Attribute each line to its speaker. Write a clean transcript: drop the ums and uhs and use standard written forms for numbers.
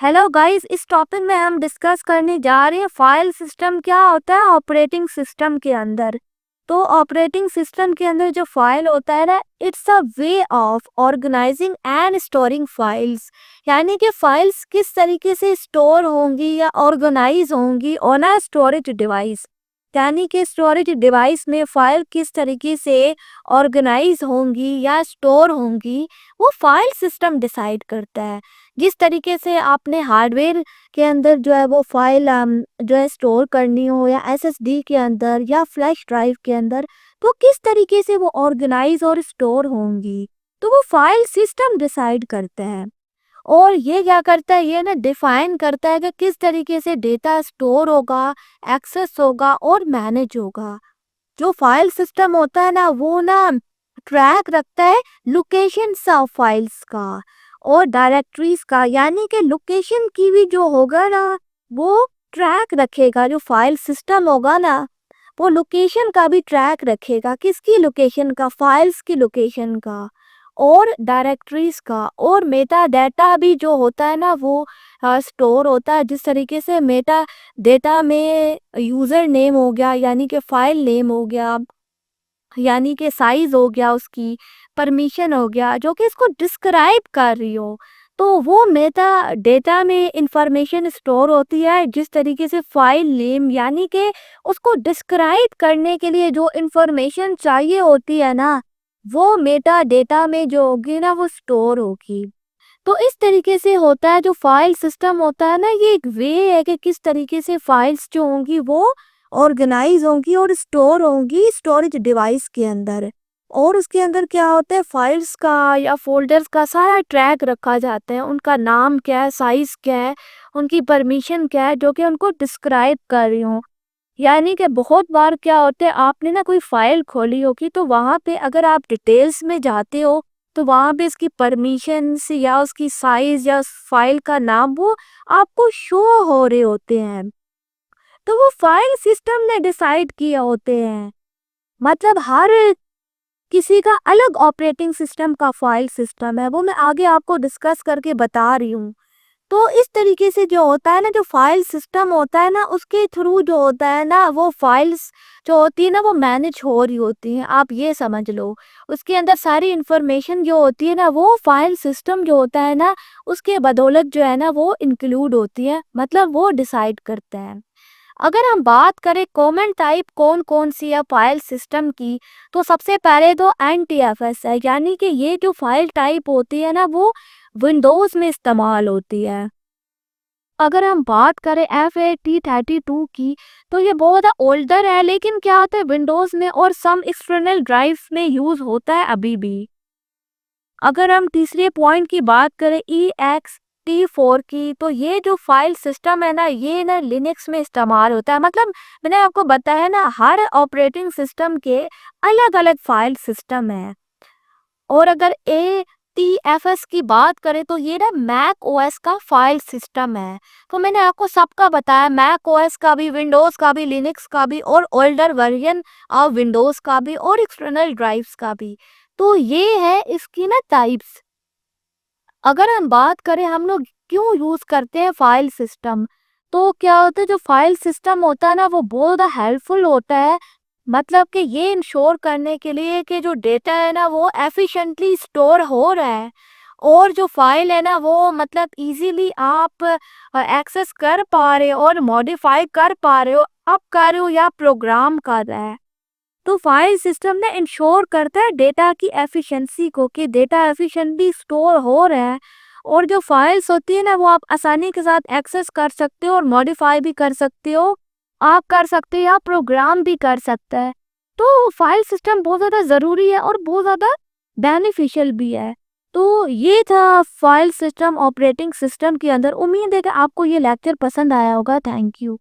Speaker 1: Hello guys, इस topic में हम डिस्कस करने जा रहे हैं फाइल सिस्टम क्या होता है ऑपरेटिंग सिस्टम के अंदर। तो ऑपरेटिंग सिस्टम के अंदर जो फाइल होता है ना, it's a way of organizing and storing files. यानी कि फाइल्स किस तरीके से स्टोर होंगी या ऑर्गेनाइज होंगी ऑन अ स्टोरेज डिवाइस। यानी कि स्टोरेज डिवाइस में फाइल किस तरीके से ऑर्गेनाइज होंगी या स्टोर होंगी, वो फाइल सिस्टम डिसाइड करता है। जिस तरीके से आपने हार्डवेयर के अंदर जो है वो फाइल जो है स्टोर करनी हो या एसएसडी के अंदर या फ्लैश ड्राइव के अंदर, तो किस तरीके से वो ऑर्गेनाइज और स्टोर होंगी, तो वो फाइल सिस्टम डिसाइड करता है। और ये क्या करता है, ये ना डिफाइन करता है कि किस तरीके से डेटा स्टोर होगा, एक्सेस होगा और मैनेज होगा। जो फाइल सिस्टम होता है ना, वो ना ट्रैक रखता है लोकेशंस ऑफ फाइल्स का और डायरेक्टरीज का। यानी कि लोकेशन की भी जो होगा ना, वो ट्रैक रखेगा। जो फाइल सिस्टम होगा ना, वो लोकेशन का भी ट्रैक रखेगा। किसकी लोकेशन का? फाइल्स की लोकेशन का और डायरेक्टरीज का। और मेटा डाटा भी जो होता है ना, वो स्टोर होता है। जिस तरीके से मेटा डेटा में यूज़र नेम हो गया, यानी कि फाइल नेम हो गया, यानी कि साइज हो गया, उसकी परमिशन हो गया, जो कि इसको डिस्क्राइब कर रही हो। तो वो मेटा डेटा में इंफॉर्मेशन स्टोर होती है। जिस तरीके से फाइल नेम, यानी कि उसको डिस्क्राइब करने के लिए जो इंफॉर्मेशन चाहिए होती है ना, वो मेटा डेटा में जो होगी ना, वो स्टोर होगी। तो इस तरीके से होता है जो फाइल सिस्टम होता है ना, ये एक वे है कि किस तरीके से फाइल्स जो होंगी वो ऑर्गेनाइज होंगी और स्टोर होंगी स्टोरेज डिवाइस के अंदर। और उसके अंदर क्या होता है, फाइल्स का या फोल्डर्स का सारा ट्रैक रखा जाता है। उनका नाम क्या है, साइज क्या है, उनकी परमिशन क्या है, जो कि उनको डिस्क्राइब कर रही हूँ। यानी कि बहुत बार क्या होता है, आपने ना कोई फाइल खोली होगी, तो वहाँ पे अगर आप डिटेल्स में जाते हो, तो वहाँ पे इसकी परमिशंस या उसकी साइज या उस फाइल का नाम वो आपको शो हो रहे होते हैं। तो वो फाइल सिस्टम ने डिसाइड किए होते हैं। मतलब हर किसी का अलग ऑपरेटिंग सिस्टम का फाइल सिस्टम है, वो मैं आगे आपको डिस्कस करके बता रही हूँ। तो इस तरीके से जो होता है ना, जो फाइल सिस्टम होता है ना, उसके थ्रू जो होता है ना, वो फाइल्स जो होती है ना, वो मैनेज हो रही होती हैं। आप ये समझ लो, उसके अंदर सारी इंफॉर्मेशन जो होती है ना, वो फाइल सिस्टम जो होता है ना, उसके बदौलत जो है ना, वो इंक्लूड होती है। मतलब वो डिसाइड करते हैं। अगर हम बात करें कॉमन टाइप कौन कौन सी है फाइल सिस्टम की, तो सबसे पहले तो NTFS है। यानी कि ये जो फाइल टाइप होती है ना, वो विंडोज़ में इस्तेमाल होती है। अगर हम बात करें FAT32 की, तो ये बहुत ओल्डर है, लेकिन क्या होता है, विंडोज़ में और सम एक्सटर्नल ड्राइव्स में यूज़ होता है अभी भी। अगर हम तीसरे पॉइंट की बात करें EXT4 की, तो ये जो फाइल सिस्टम है ना, ये ना लिनक्स में इस्तेमाल होता है। मतलब मैंने आपको बताया ना, हर ऑपरेटिंग सिस्टम के अलग अलग फाइल सिस्टम है। और अगर ATFS की बात करें, तो ये ना मैक ओएस का फाइल सिस्टम है। तो मैंने आपको सबका बताया, मैक ओएस का भी, विंडोज़ का भी, लिनक्स का भी, और ओल्डर वर्जन ऑफ विंडोज़ का भी, और एक्सटर्नल ड्राइव्स का भी। तो ये है इसकी ना टाइप्स। अगर हम बात करें हम लोग क्यों यूज़ करते हैं फाइल सिस्टम, तो क्या होता है, जो फाइल सिस्टम होता है ना, वो बहुत ज़्यादा हेल्पफुल होता है। मतलब कि ये इंश्योर करने के लिए कि जो डेटा है ना, वो एफिशिएंटली स्टोर हो रहा है। और जो फाइल है ना, वो मतलब इजीली आप एक्सेस कर पा रहे हो और मॉडिफाई कर पा रहे हो, अप कर रहे हो या प्रोग्राम कर रहा है। तो फाइल सिस्टम ने इंश्योर करता है डेटा की एफिशिएंसी को, कि डेटा एफिशिएंटली स्टोर हो रहा है। और जो फाइल्स होती है ना, वो आप आसानी के साथ एक्सेस कर सकते हो और मॉडिफाई भी कर सकते हो। आप कर सकते हो या प्रोग्राम भी कर सकता है। तो फाइल सिस्टम बहुत ज़्यादा ज़रूरी है और बहुत ज़्यादा बेनिफिशियल भी है। तो ये था फाइल सिस्टम ऑपरेटिंग सिस्टम के अंदर। उम्मीद है कि आपको ये लेक्चर पसंद आया होगा। Thank you.